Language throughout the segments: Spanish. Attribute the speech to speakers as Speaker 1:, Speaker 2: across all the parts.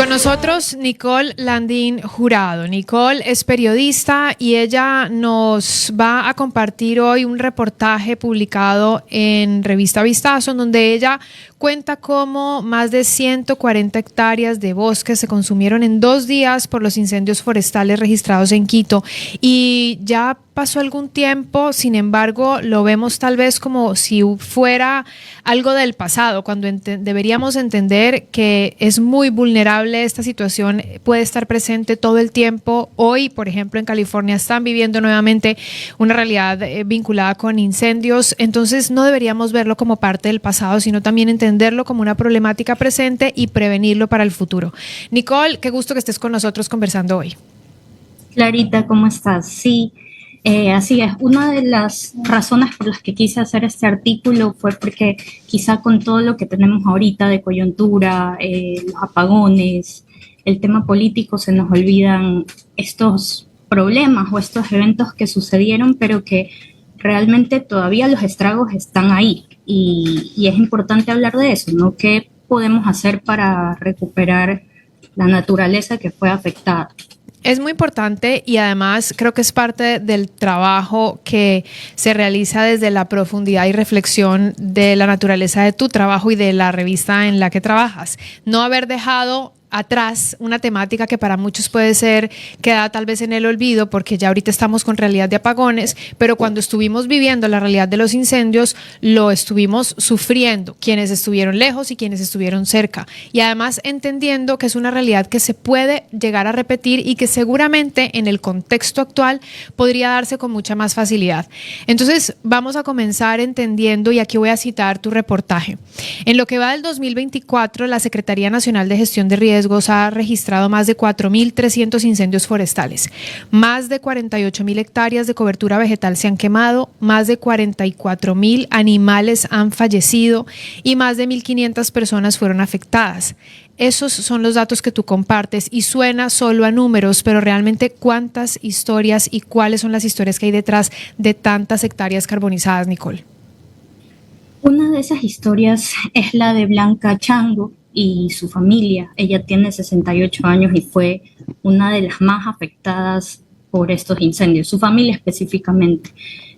Speaker 1: Con nosotros Nicole Landín Jurado. Nicole es periodista y ella nos va a compartir hoy un reportaje publicado en Revista Vistazo, en donde ella cuenta cómo más de 140 hectáreas de bosque se consumieron en 2 días por los incendios forestales registrados en Quito. Y ya pasó algún tiempo, sin embargo, lo vemos tal vez como si fuera algo del pasado, cuando deberíamos entender que es muy vulnerable esta situación, puede estar presente todo el tiempo. Hoy, por ejemplo, en California están viviendo nuevamente una realidad vinculada con incendios, entonces no deberíamos verlo como parte del pasado, sino también entenderlo como una problemática presente y prevenirlo para el futuro. Nicole, qué gusto que estés con nosotros conversando hoy.
Speaker 2: Clarita, ¿cómo estás? Sí, así es. Una de las razones por las que quise hacer este artículo fue porque quizá con todo lo que tenemos ahorita de coyuntura, los apagones, el tema político, se nos olvidan estos problemas o estos eventos que sucedieron, pero que realmente todavía los estragos están ahí. Y es importante hablar de eso, ¿no? ¿Qué podemos hacer para recuperar la naturaleza que fue afectada?
Speaker 1: Es muy importante y además creo que es parte del trabajo que se realiza desde la profundidad y reflexión de la naturaleza de tu trabajo y de la revista en la que trabajas. No haber dejado atrás una temática que para muchos puede ser queda tal vez en el olvido porque ya ahorita estamos con realidad de apagones, pero cuando estuvimos viviendo la realidad de los incendios lo estuvimos sufriendo, quienes estuvieron lejos y quienes estuvieron cerca, y además entendiendo que es una realidad que se puede llegar a repetir y que seguramente en el contexto actual podría darse con mucha más facilidad. Entonces vamos a comenzar entendiendo, y aquí voy a citar tu reportaje. En lo que va del 2024, la Secretaría Nacional de Gestión de Riesgos ha registrado más de 4.300 incendios forestales. Más de 48.000 hectáreas de cobertura vegetal se han quemado, más de 44.000 animales han fallecido y más de 1.500 personas fueron afectadas. Esos son los datos que tú compartes y suena solo a números, pero realmente cuántas historias y cuáles son las historias que hay detrás de tantas hectáreas carbonizadas, Nicole.
Speaker 2: Una de esas historias es la de Blanca Chango y su familia. Ella tiene 68 años y fue una de las más afectadas por estos incendios, su familia específicamente.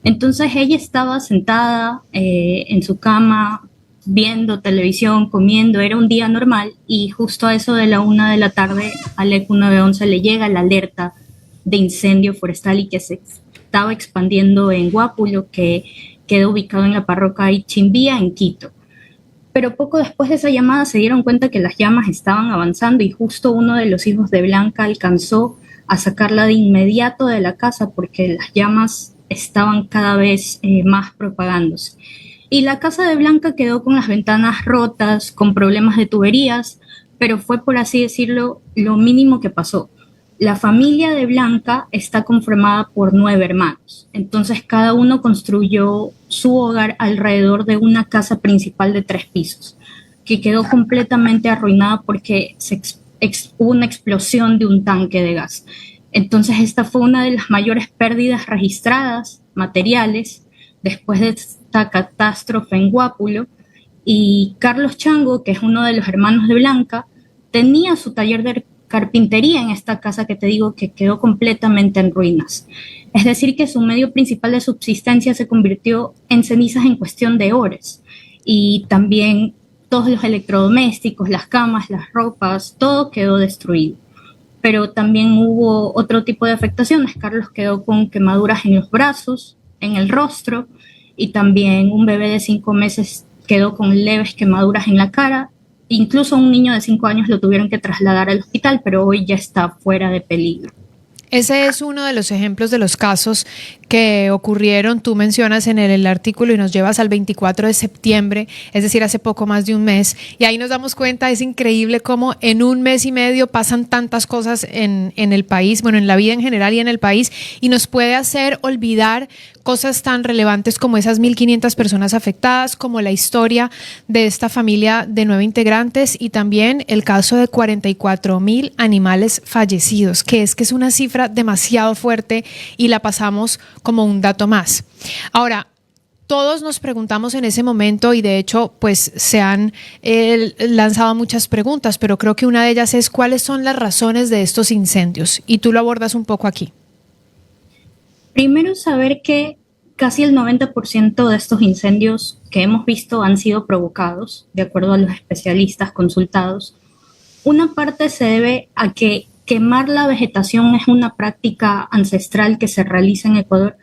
Speaker 2: Entonces ella estaba sentada en su cama viendo televisión, comiendo, era un día normal, y justo a eso de la 1 de la tarde al ECU 911 le llega la alerta de incendio forestal y que se estaba expandiendo en Guápulo, que queda ubicado en la parroquia Ichimbía, en Quito. Pero poco después de esa llamada se dieron cuenta que las llamas estaban avanzando y justo uno de los hijos de Blanca alcanzó a sacarla de inmediato de la casa porque las llamas estaban cada vez más propagándose. Y la casa de Blanca quedó con las ventanas rotas, con problemas de tuberías, pero fue, por así decirlo, lo mínimo que pasó. La familia de Blanca está conformada por 9 hermanos, entonces cada uno construyó su hogar alrededor de una casa principal de 3 pisos, que quedó completamente arruinada porque hubo una explosión de un tanque de gas. Entonces esta fue una de las mayores pérdidas registradas, materiales, después de esta catástrofe en Guápulo. Y Carlos Chango, que es uno de los hermanos de Blanca, tenía su taller de carpintería en esta casa que te digo que quedó completamente en ruinas. Es decir, que su medio principal de subsistencia se convirtió en cenizas en cuestión de horas. Y también todos los electrodomésticos, las camas, las ropas, todo quedó destruido. Pero también hubo otro tipo de afectaciones. Carlos quedó con quemaduras en los brazos, en el rostro, y también un bebé de 5 meses quedó con leves quemaduras en la cara. Incluso un niño de 5 años lo tuvieron que trasladar al hospital, pero hoy ya está fuera de peligro.
Speaker 1: Ese es uno de los ejemplos de los casos que ocurrieron, tú mencionas en el artículo y nos llevas al 24 de septiembre, es decir, hace poco más de un mes, y ahí nos damos cuenta, es increíble cómo en un mes y medio pasan tantas cosas en el país, bueno, en la vida en general y en el país, y nos puede hacer olvidar cosas tan relevantes como esas 1.500 personas afectadas, como la historia de esta familia de 9 integrantes y también el caso de 44.000 animales fallecidos, que es una cifra demasiado fuerte y la pasamos como un dato más. Ahora, todos nos preguntamos en ese momento y de hecho pues se han lanzado muchas preguntas, pero creo que una de ellas es ¿cuáles son las razones de estos incendios? Y tú lo abordas un poco aquí.
Speaker 2: Primero, saber que casi el 90% de estos incendios que hemos visto han sido provocados, de acuerdo a los especialistas consultados. Una parte se debe a que quemar la vegetación es una práctica ancestral que se realiza en Ecuador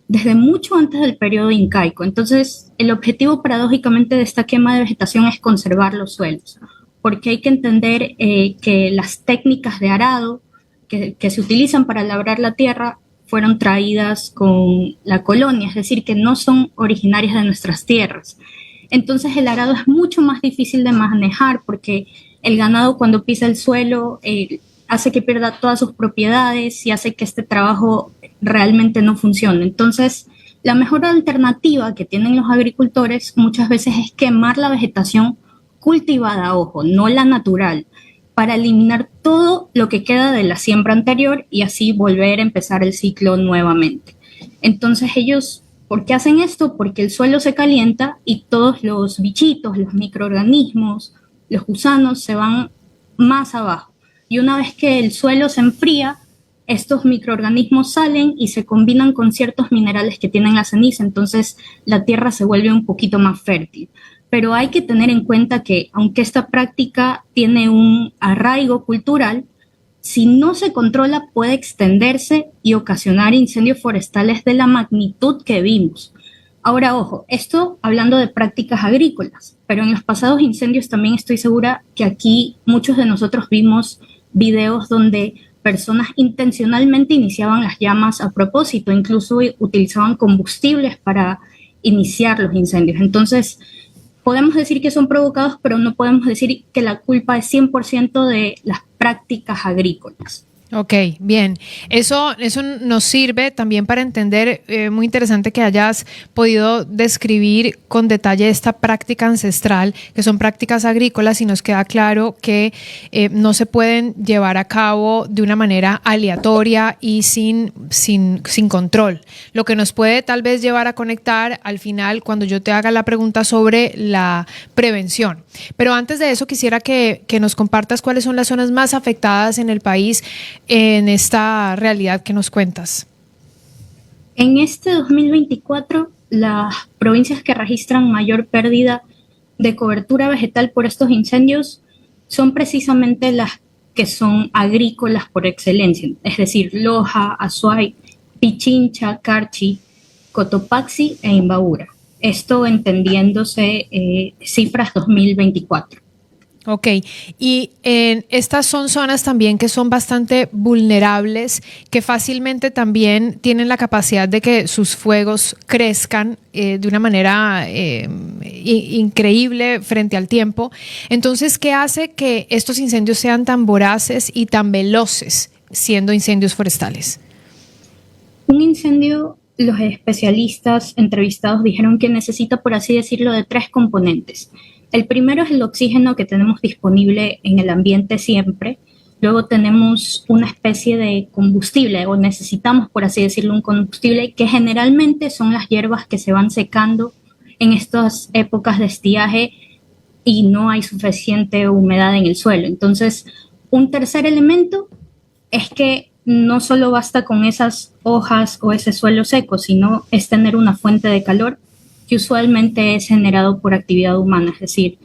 Speaker 2: desde mucho antes del periodo incaico. Entonces, el objetivo paradójicamente de esta quema de vegetación es conservar los suelos, porque hay que entender que las técnicas de arado que se utilizan para labrar la tierra fueron traídas con la colonia, es decir, que no son originarias de nuestras tierras. Entonces el arado es mucho más difícil de manejar porque el ganado cuando pisa el suelo hace que pierda todas sus propiedades y hace que este trabajo realmente no funcione. Entonces, la mejor alternativa que tienen los agricultores muchas veces es quemar la vegetación cultivada, ojo, no la natural, para eliminar todo lo que queda de la siembra anterior y así volver a empezar el ciclo nuevamente. Entonces ellos, ¿por qué hacen esto? Porque el suelo se calienta y todos los bichitos, los microorganismos, los gusanos se van más abajo. Y una vez que el suelo se enfría, estos microorganismos salen y se combinan con ciertos minerales que tienen la ceniza, entonces la tierra se vuelve un poquito más fértil. Pero hay que tener en cuenta que, aunque esta práctica tiene un arraigo cultural, si no se controla puede extenderse y ocasionar incendios forestales de la magnitud que vimos. Ahora, ojo, esto hablando de prácticas agrícolas, pero en los pasados incendios también estoy segura que aquí muchos de nosotros vimos videos donde personas intencionalmente iniciaban las llamas a propósito, incluso utilizaban combustibles para iniciar los incendios. Entonces, podemos decir que son provocados, pero no podemos decir que la culpa es 100% de las prácticas agrícolas.
Speaker 1: Ok, bien. Eso nos sirve también para entender, muy interesante que hayas podido describir con detalle esta práctica ancestral, que son prácticas agrícolas, y nos queda claro que no se pueden llevar a cabo de una manera aleatoria y sin control. Lo que nos puede tal vez llevar a conectar al final cuando yo te haga la pregunta sobre la prevención. Pero antes de eso quisiera que nos compartas cuáles son las zonas más afectadas en el país en esta realidad que nos cuentas.
Speaker 2: En este 2024, las provincias que registran mayor pérdida de cobertura vegetal por estos incendios son precisamente las que son agrícolas por excelencia, es decir, Loja, Azuay, Pichincha, Carchi, Cotopaxi e Imbabura. Esto entendiéndose cifras 2024.
Speaker 1: Ok, y estas son zonas también que son bastante vulnerables, que fácilmente también tienen la capacidad de que sus fuegos crezcan de una manera increíble frente al tiempo. Entonces, ¿qué hace que estos incendios sean tan voraces y tan veloces siendo incendios forestales?
Speaker 2: Un incendio, los especialistas entrevistados dijeron que necesita, por así decirlo, de 3 componentes. El primero es el oxígeno que tenemos disponible en el ambiente siempre. Luego tenemos una especie de combustible, o necesitamos, por así decirlo, un combustible que generalmente son las hierbas que se van secando en estas épocas de estiaje y no hay suficiente humedad en el suelo. Entonces, un tercer elemento es que no solo basta con esas hojas o ese suelo seco, sino es tener una fuente de calor que usualmente es generado por actividad humana, es decir,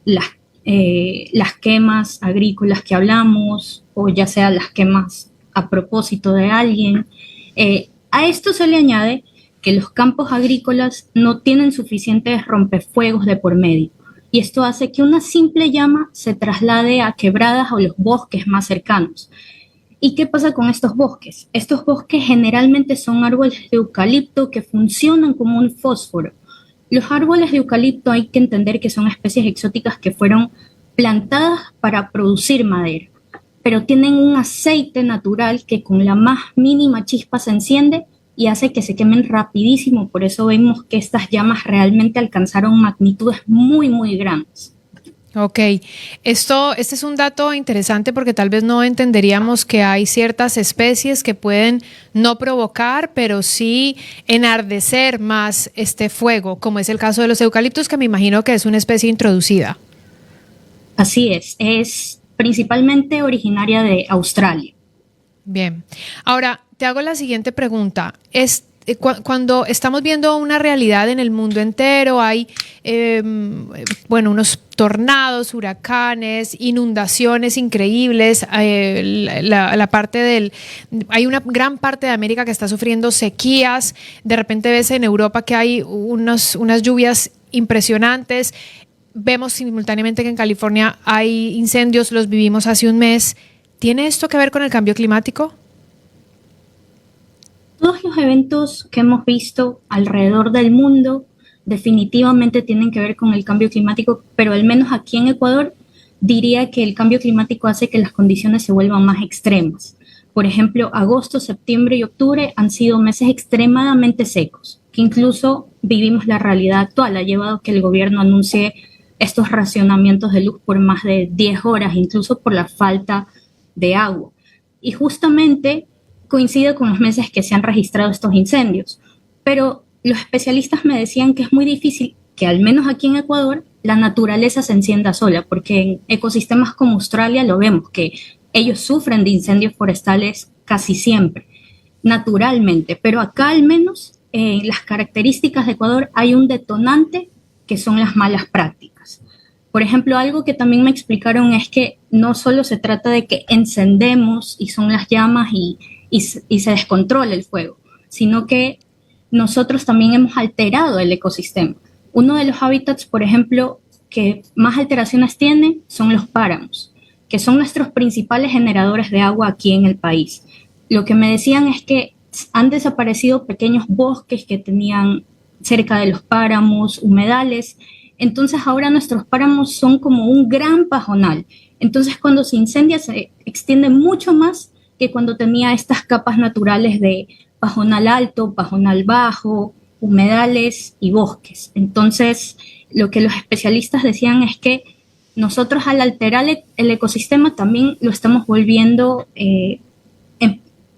Speaker 2: las quemas agrícolas que hablamos, o ya sea las quemas a propósito de alguien. A esto se le añade que los campos agrícolas no tienen suficientes rompefuegos de por medio, y esto hace que una simple llama se traslade a quebradas o los bosques más cercanos. ¿Y qué pasa con estos bosques? Estos bosques generalmente son árboles de eucalipto que funcionan como un fósforo. Los árboles de eucalipto hay que entender que son especies exóticas que fueron plantadas para producir madera, pero tienen un aceite natural que con la más mínima chispa se enciende y hace que se quemen rapidísimo. Por eso vemos que estas llamas realmente alcanzaron magnitudes muy, muy grandes.
Speaker 1: Ok, este es un dato interesante porque tal vez no entenderíamos que hay ciertas especies que pueden no provocar, pero sí enardecer más este fuego, como es el caso de los eucaliptos, que me imagino que es una especie introducida.
Speaker 2: Así es principalmente originaria de Australia.
Speaker 1: Bien, ahora te hago la siguiente pregunta. Cuando estamos viendo una realidad en el mundo entero, hay, bueno, unos tornados, huracanes, inundaciones increíbles, la parte hay una gran parte de América que está sufriendo sequías, de repente ves en Europa que hay unas lluvias impresionantes, vemos simultáneamente que en California hay incendios, los vivimos hace un mes. ¿Tiene esto que ver con el cambio climático?
Speaker 2: Todos los eventos que hemos visto alrededor del mundo definitivamente tienen que ver con el cambio climático, pero al menos aquí en Ecuador diría que el cambio climático hace que las condiciones se vuelvan más extremas. Por ejemplo, agosto, septiembre y octubre han sido meses extremadamente secos, que incluso vivimos la realidad actual. Ha llevado a que el gobierno anuncie estos racionamientos de luz por más de 10 horas, incluso por la falta de agua. Y justamente coincide con los meses que se han registrado estos incendios. Pero los especialistas me decían que es muy difícil que, al menos aquí en Ecuador, la naturaleza se encienda sola, porque en ecosistemas como Australia lo vemos, que ellos sufren de incendios forestales casi siempre, naturalmente. Pero acá, al menos, en las características de Ecuador, hay un detonante que son las malas prácticas. Por ejemplo, algo que también me explicaron es que no solo se trata de que encendemos y son las llamas y se descontrola el fuego, sino que nosotros también hemos alterado el ecosistema. Uno de los hábitats, por ejemplo, que más alteraciones tiene son los páramos, que son nuestros principales generadores de agua aquí en el país. Lo que me decían es que han desaparecido pequeños bosques que tenían cerca de los páramos, humedales. Entonces ahora nuestros páramos son como un gran pajonal. Entonces cuando se incendia se extiende mucho más que cuando tenía estas capas naturales de pajonal alto, pajonal bajo, humedales y bosques. Entonces, lo que los especialistas decían es que nosotros, al alterar el ecosistema, también lo estamos volviendo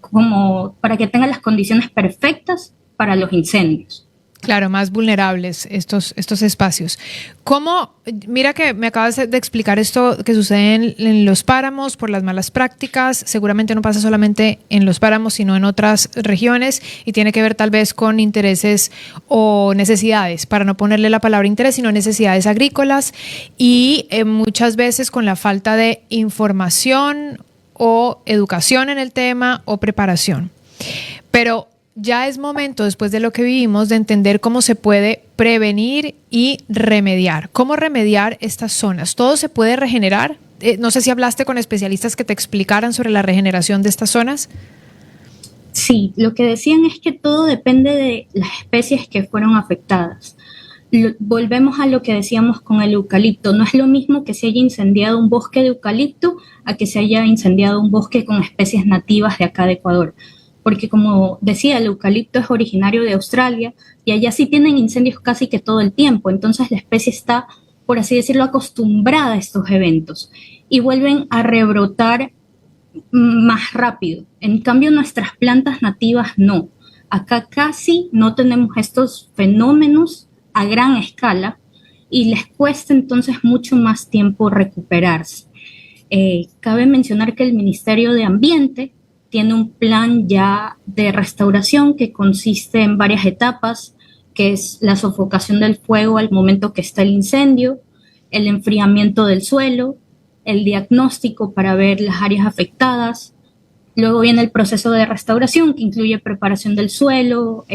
Speaker 2: como para que tenga las condiciones perfectas para los incendios.
Speaker 1: Claro, más vulnerables estos espacios. ¿Cómo? Mira que me acabas de explicar esto que sucede en los páramos por las malas prácticas. Seguramente no pasa solamente en los páramos, sino en otras regiones y tiene que ver tal vez con intereses o necesidades, para no ponerle la palabra interés, sino necesidades agrícolas y muchas veces con la falta de información o educación en el tema o preparación. Pero ya es momento, después de lo que vivimos, de entender cómo se puede prevenir y remediar. ¿Cómo remediar estas zonas? ¿Todo se puede regenerar? No sé si hablaste con especialistas que te explicaran sobre la regeneración de estas zonas.
Speaker 2: Sí, lo que decían es que todo depende de las especies que fueron afectadas. Volvemos a lo que decíamos con el eucalipto. No es lo mismo que se haya incendiado un bosque de eucalipto a que se haya incendiado un bosque con especies nativas de acá de Ecuador. Porque como decía, el eucalipto es originario de Australia y allá sí tienen incendios casi que todo el tiempo, entonces la especie está, por así decirlo, acostumbrada a estos eventos y vuelven a rebrotar más rápido. En cambio, nuestras plantas nativas no. Acá casi no tenemos estos fenómenos a gran escala y les cuesta entonces mucho más tiempo recuperarse. Cabe mencionar que el Ministerio de Ambiente tiene un plan ya de restauración que consiste en varias etapas, que es la sofocación del fuego al momento que está el incendio, el enfriamiento del suelo, el diagnóstico para ver las áreas afectadas. Luego viene el proceso de restauración, que incluye preparación del suelo,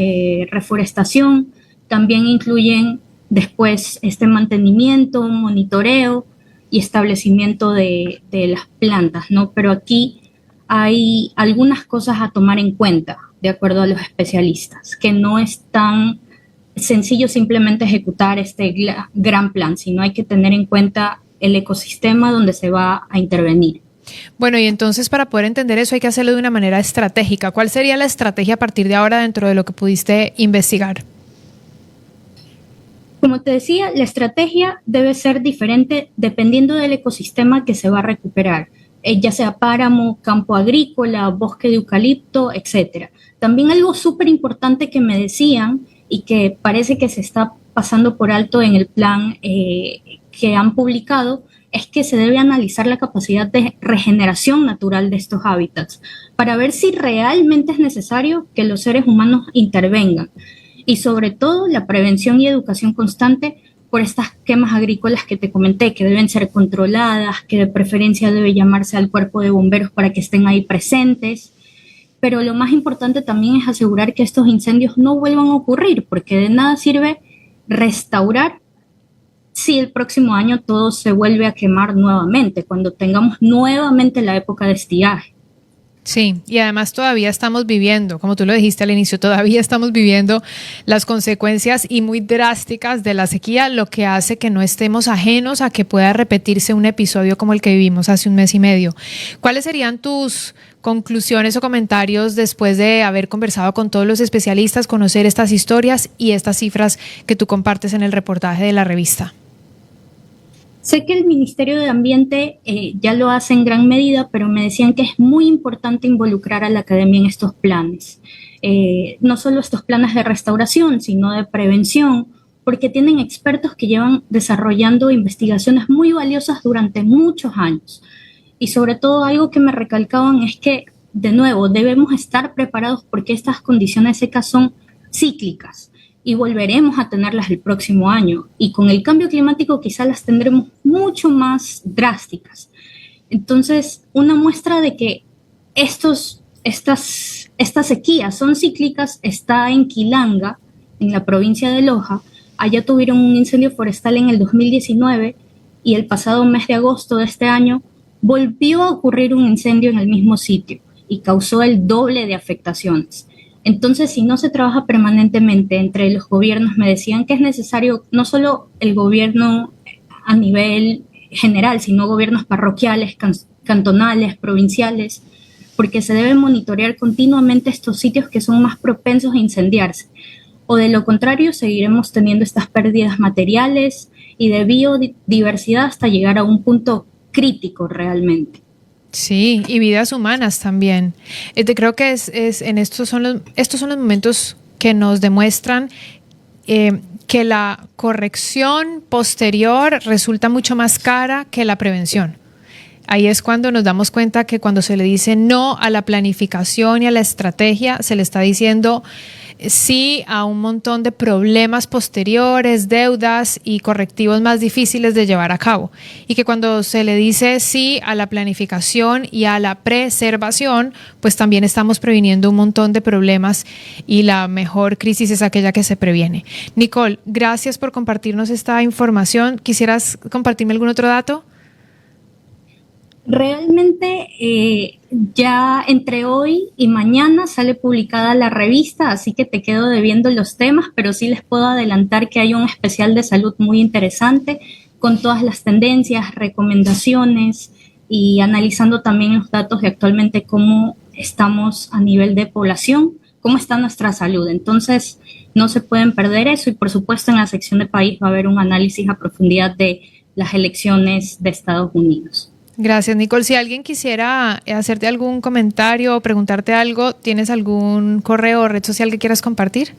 Speaker 2: reforestación. También incluyen después este mantenimiento, monitoreo y establecimiento de las plantas, ¿no? Pero aquí hay algunas cosas a tomar en cuenta, de acuerdo a los especialistas, que no es tan sencillo simplemente ejecutar este gran plan, sino hay que tener en cuenta el ecosistema donde se va a intervenir.
Speaker 1: Bueno, y entonces para poder entender eso hay que hacerlo de una manera estratégica. ¿Cuál sería la estrategia a partir de ahora dentro de lo que pudiste investigar?
Speaker 2: Como te decía, la estrategia debe ser diferente dependiendo del ecosistema que se va a recuperar, ya sea páramo, campo agrícola, bosque de eucalipto, etcétera. También algo súper importante que me decían y que parece que se está pasando por alto en el plan que han publicado, es que se debe analizar la capacidad de regeneración natural de estos hábitats para ver si realmente es necesario que los seres humanos intervengan. Y sobre todo la prevención y educación constante por estas quemas agrícolas que te comenté, que deben ser controladas, que de preferencia debe llamarse al cuerpo de bomberos para que estén ahí presentes. Pero lo más importante también es asegurar que estos incendios no vuelvan a ocurrir, porque de nada sirve restaurar si el próximo año todo se vuelve a quemar nuevamente, cuando tengamos nuevamente la época de estiaje.
Speaker 1: Sí, y además todavía estamos viviendo, como tú lo dijiste al inicio, todavía estamos viviendo las consecuencias y muy drásticas de la sequía, lo que hace que no estemos ajenos a que pueda repetirse un episodio como el que vivimos hace un mes y medio. ¿Cuáles serían tus conclusiones o comentarios después de haber conversado con todos los especialistas, conocer estas historias y estas cifras que tú compartes en el reportaje de la revista?
Speaker 2: Sé que el Ministerio de Ambiente ya lo hace en gran medida, pero me decían que es muy importante involucrar a la academia en estos planes. No solo estos planes de restauración, sino de prevención, porque tienen expertos que llevan desarrollando investigaciones muy valiosas durante muchos años. Y sobre todo algo que me recalcaban es que, de nuevo, debemos estar preparados porque estas condiciones secas son cíclicas y volveremos a tenerlas el próximo año. Y con el cambio climático quizás las tendremos mucho más drásticas. Entonces, una muestra de que estas sequías son cíclicas está en Quilanga, en la provincia de Loja. Allá tuvieron un incendio forestal en el 2019 y el pasado mes de agosto de este año volvió a ocurrir un incendio en el mismo sitio y causó el doble de afectaciones. Entonces, si no se trabaja permanentemente entre los gobiernos, me decían que es necesario no solo el gobierno a nivel general, sino gobiernos parroquiales, cantonales, provinciales, porque se debe monitorear continuamente estos sitios que son más propensos a incendiarse. O de lo contrario, seguiremos teniendo estas pérdidas materiales y de biodiversidad hasta llegar a un punto crítico realmente.
Speaker 1: Sí, y vidas humanas también. Creo que estos son los momentos que nos demuestran que la corrección posterior resulta mucho más cara que la prevención. Ahí es cuando nos damos cuenta que cuando se le dice no a la planificación y a la estrategia, se le está diciendo sí a un montón de problemas posteriores, deudas y correctivos más difíciles de llevar a cabo. Y que cuando se le dice sí a la planificación y a la preservación, pues también estamos previniendo un montón de problemas y la mejor crisis es aquella que se previene. Nicole, gracias por compartirnos esta información. ¿Quisieras compartirme algún otro dato?
Speaker 2: Realmente ya entre hoy y mañana sale publicada la revista, así que te quedo debiendo los temas, pero sí les puedo adelantar que hay un especial de salud muy interesante con todas las tendencias, recomendaciones y analizando también los datos de actualmente cómo estamos a nivel de población, cómo está nuestra salud. Entonces no se pueden perder eso y por supuesto en la sección de país va a haber un análisis a profundidad de las elecciones de Estados Unidos.
Speaker 1: Gracias, Nicole. Si alguien quisiera hacerte algún comentario o preguntarte algo, ¿tienes algún correo o red social que quieras compartir?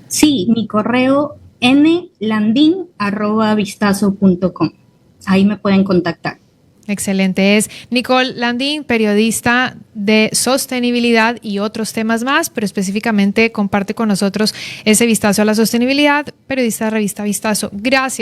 Speaker 2: Sí, mi correo nlandin@vistazo.com. Ahí me pueden contactar.
Speaker 1: Excelente. Es Nicole Landín, periodista de sostenibilidad y otros temas más, pero específicamente comparte con nosotros ese vistazo a la sostenibilidad, periodista de revista Vistazo. Gracias.